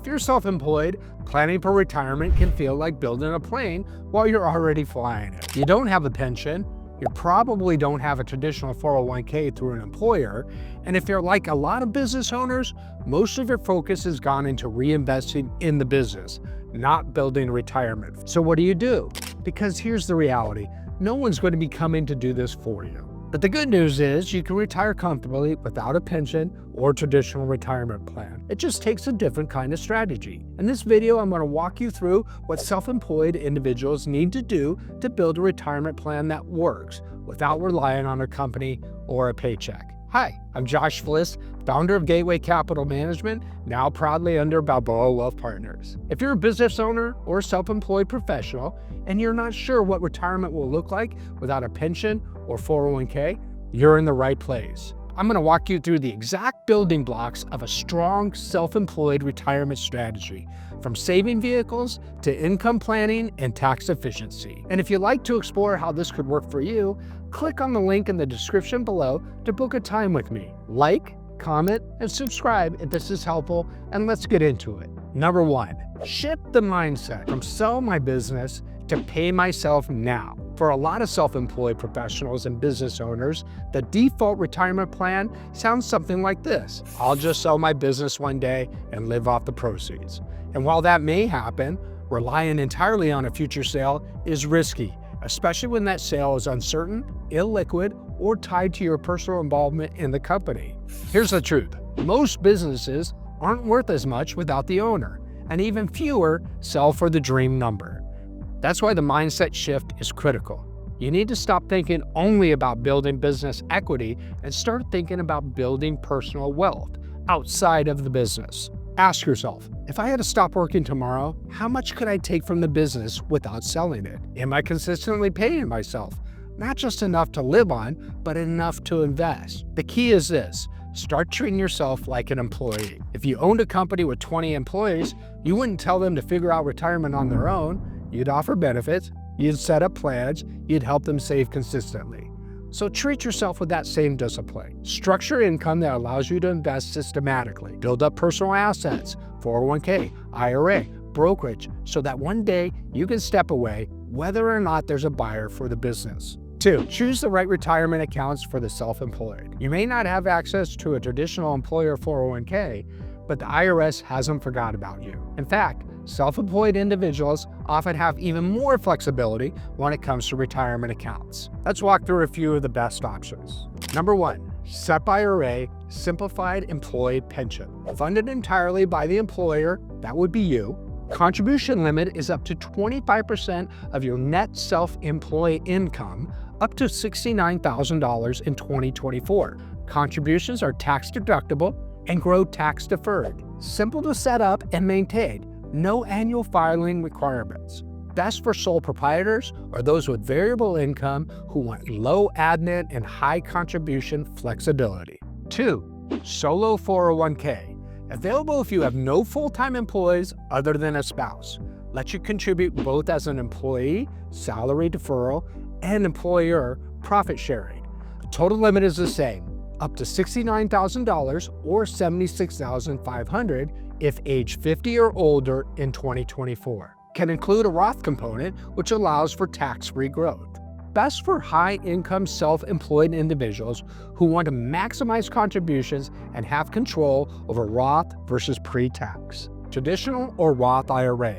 If you're self-employed, planning for retirement can feel like building a plane while you're already flying it. If you don't have a pension, you probably don't have a traditional 401k through an employer, and if you're like a lot of business owners, most of your focus has gone into reinvesting in the business, not building retirement. So what do? Because here's the reality, no one's going to be coming to do this for you. But the good news is you can retire comfortably without a pension or traditional retirement plan. It just takes a different kind of strategy. In this video, I'm going to walk you through what self-employed individuals need to do to build a retirement plan that works without relying on a company or a paycheck. Hi, I'm Josh Fliss, founder of Gateway Capital Management, now proudly under Balboa Wealth Partners. If you're a business owner or self-employed professional and you're not sure what retirement will look like without a pension or 401k, you're in the right place. I'm going to walk you through the exact building blocks of a strong self-employed retirement strategy, from saving vehicles to income planning and tax efficiency. And if you'd like to explore how this could work for you, click on the link in the description below to book a time with me. Like, comment, and subscribe if this is helpful, and let's get into it. Number 1, shift the mindset from sell my business to pay myself now. For a lot of self-employed professionals and business owners, the default retirement plan sounds something like this. I'll just sell my business one day and live off the proceeds. And while that may happen, relying entirely on a future sale is risky, especially when that sale is uncertain, illiquid, or tied to your personal involvement in the company. Here's the truth. Most businesses aren't worth as much without the owner, and even fewer sell for the dream number. That's why the mindset shift is critical. You need to stop thinking only about building business equity and start thinking about building personal wealth outside of the business. Ask yourself, if I had to stop working tomorrow, how much could I take from the business without selling it? Am I consistently paying myself? Not just enough to live on, but enough to invest. The key is this. Start treating yourself like an employee. If you owned a company with 20 employees, you wouldn't tell them to figure out retirement on their own. You'd offer benefits, you'd set up plans, you'd help them save consistently. So treat yourself with that same discipline. Structure income that allows you to invest systematically. Build up personal assets, 401k, IRA, brokerage, so that one day you can step away whether or not there's a buyer for the business. 2, choose the right retirement accounts for the self-employed. You may not have access to a traditional employer 401k, but the IRS hasn't forgot about you. In fact, self-employed individuals often have even more flexibility when it comes to retirement accounts. Let's walk through a few of the best options. Number 1, SEP IRA, Simplified Employee Pension. Funded entirely by the employer, that would be you. Contribution limit is up to 25% of your net self-employed income, up to $69,000 in 2024. Contributions are tax deductible and grow tax deferred. Simple to set up and maintain. No annual filing requirements. Best for sole proprietors or those with variable income who want low admin and high contribution flexibility. 2, Solo 401k. Available if you have no full-time employees other than a spouse. Lets you contribute both as an employee, salary deferral, and employer profit sharing. The total limit is the same, up to $69,000 or $76,500 if age 50 or older in 2024. Can include a Roth component, which allows for tax-free growth. Best for high-income self-employed individuals who want to maximize contributions and have control over Roth versus pre-tax. Traditional or Roth IRA.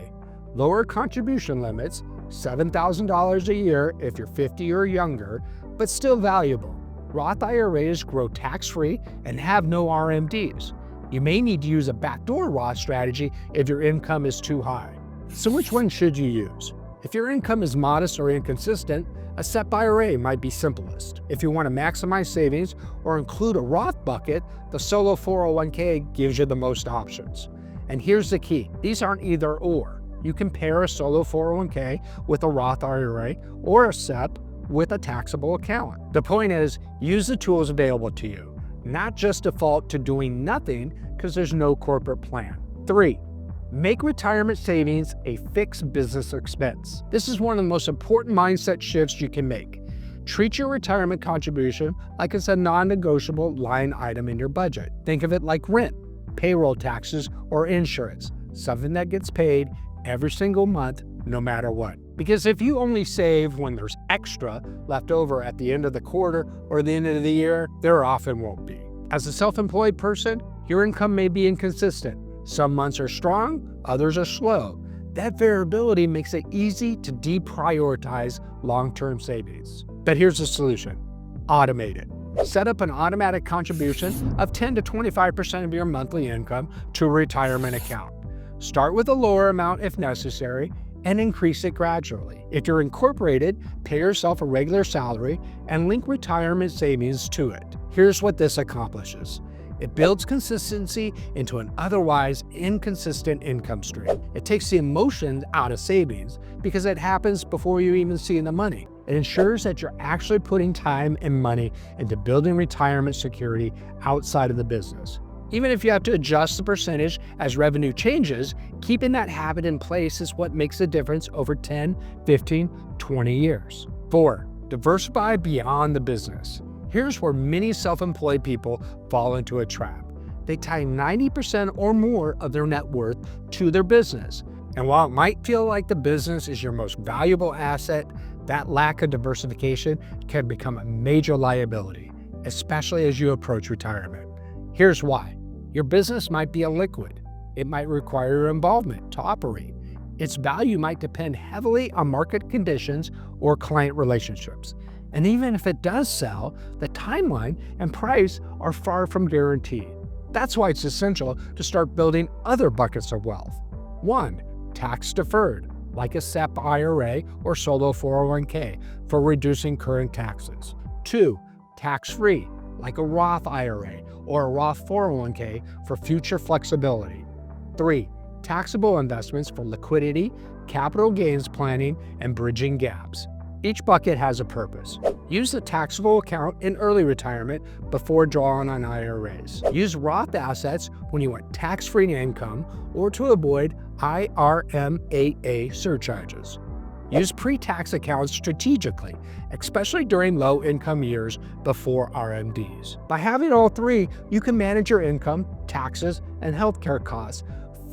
Lower contribution limits, $7,000 a year if you're 50 or younger, but still valuable. Roth IRAs grow tax-free and have no RMDs. You may need to use a backdoor Roth strategy if your income is too high. So which one should you use? If your income is modest or inconsistent, a SEP IRA might be simplest. If you want to maximize savings or include a Roth bucket, the Solo 401k gives you the most options. And here's the key, these aren't either or. You can pair a Solo 401k with a Roth IRA or a SEP with a taxable account. The point is, use the tools available to you, not just default to doing nothing because there's no corporate plan. 3, make retirement savings a fixed business expense. This is one of the most important mindset shifts you can make. Treat your retirement contribution like it's a non-negotiable line item in your budget. Think of it like rent, payroll taxes, or insurance. something that gets paid every single month, no matter what. Because if you only save when there's extra left over at the end of the quarter or the end of the year, there often won't be. As a self-employed person, your income may be inconsistent. Some months are strong, others are slow. That variability makes it easy to deprioritize long-term savings. But here's the solution: automate it. Set up an automatic contribution of 10 to 25% of your monthly income to a retirement account. Start with a lower amount if necessary and increase it gradually. If you're incorporated, pay yourself a regular salary and link retirement savings to it. Here's what this accomplishes. It builds consistency into an otherwise inconsistent income stream. It takes the emotion out of savings because it happens before you even see the money. It ensures that you're actually putting time and money into building retirement security outside of the business. Even if you have to adjust the percentage as revenue changes, keeping that habit in place is what makes a difference over 10, 15, 20 years. 4. Diversify beyond the business. Here's where many self-employed people fall into a trap. They tie 90% or more of their net worth to their business. And while it might feel like the business is your most valuable asset, that lack of diversification can become a major liability, especially as you approach retirement. Here's why. Your business might be illiquid. It might require your involvement to operate. Its value might depend heavily on market conditions or client relationships. And even if it does sell, the timeline and price are far from guaranteed. That's why it's essential to start building other buckets of wealth. 1. Tax deferred, like a SEP IRA or solo 401k for reducing current taxes. 2. Tax-free, like a Roth IRA or a Roth 401k for future flexibility. 3. Taxable investments for liquidity, capital gains planning, and bridging gaps. Each bucket has a purpose. Use the taxable account in early retirement before drawing on IRAs. Use Roth assets when you want tax-free income or to avoid IRMAA surcharges. Use pre-tax accounts strategically, especially during low-income years before RMDs. By having all three, you can manage your income, taxes, and healthcare costs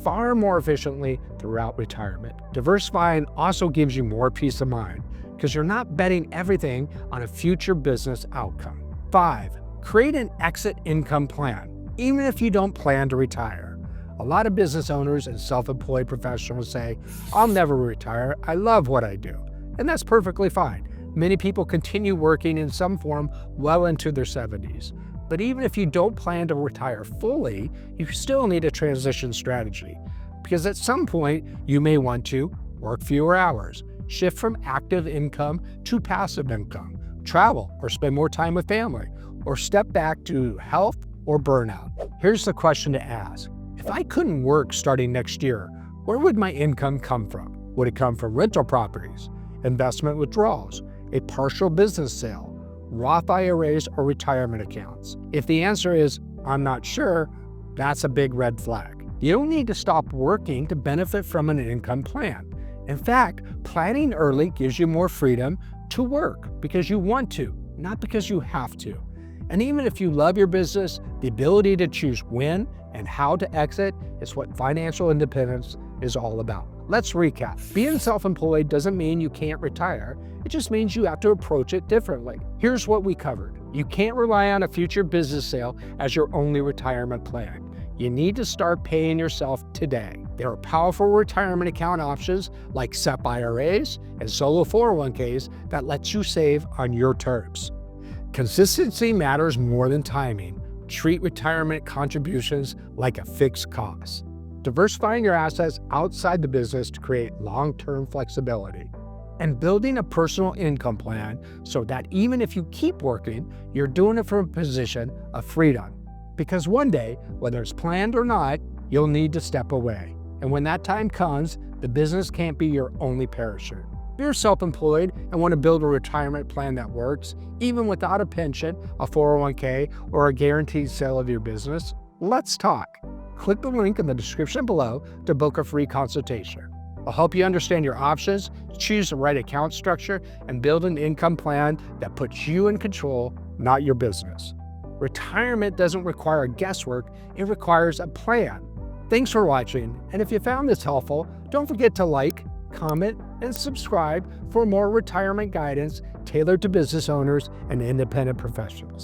far more efficiently throughout retirement. Diversifying also gives you more peace of mind because you're not betting everything on a future business outcome. 5. Create an exit income plan, even if you don't plan to retire. A lot of business owners and self-employed professionals say, "I'll never retire, I love what I do." And that's perfectly fine. Many people continue working in some form well into their 70s. But even if you don't plan to retire fully, you still need a transition strategy. Because at some point, you may want to work fewer hours, shift from active income to passive income, travel or spend more time with family, or step back to health or burnout. Here's the question to ask. If I couldn't work starting next year, where would my income come from? Would it come from rental properties, investment withdrawals, a partial business sale, Roth IRAs, or retirement accounts? If the answer is, I'm not sure, that's a big red flag. You don't need to stop working to benefit from an income plan. In fact, planning early gives you more freedom to work because you want to, not because you have to. And even if you love your business, the ability to choose when and how to exit is what financial independence is all about. Let's recap. Being self-employed doesn't mean you can't retire. It just means you have to approach it differently. Here's what we covered. You can't rely on a future business sale as your only retirement plan. You need to start paying yourself today. There are powerful retirement account options like SEP IRAs and solo 401ks that lets you save on your terms. Consistency matters more than timing. Treat retirement contributions like a fixed cost. Diversifying your assets outside the business to create long-term flexibility. And building a personal income plan so that even if you keep working, you're doing it from a position of freedom. Because one day, whether it's planned or not, you'll need to step away. And when that time comes, the business can't be your only parachute. If you're self-employed and want to build a retirement plan that works, even without a pension, a 401k, or a guaranteed sale of your business, let's talk. Click the link in the description below to book a free consultation. I'll help you understand your options, choose the right account structure, and build an income plan that puts you in control, not your business. Retirement doesn't require guesswork, it requires a plan. Thanks for watching, and if you found this helpful, don't forget to like, comment, and subscribe for more retirement guidance tailored to business owners and independent professionals.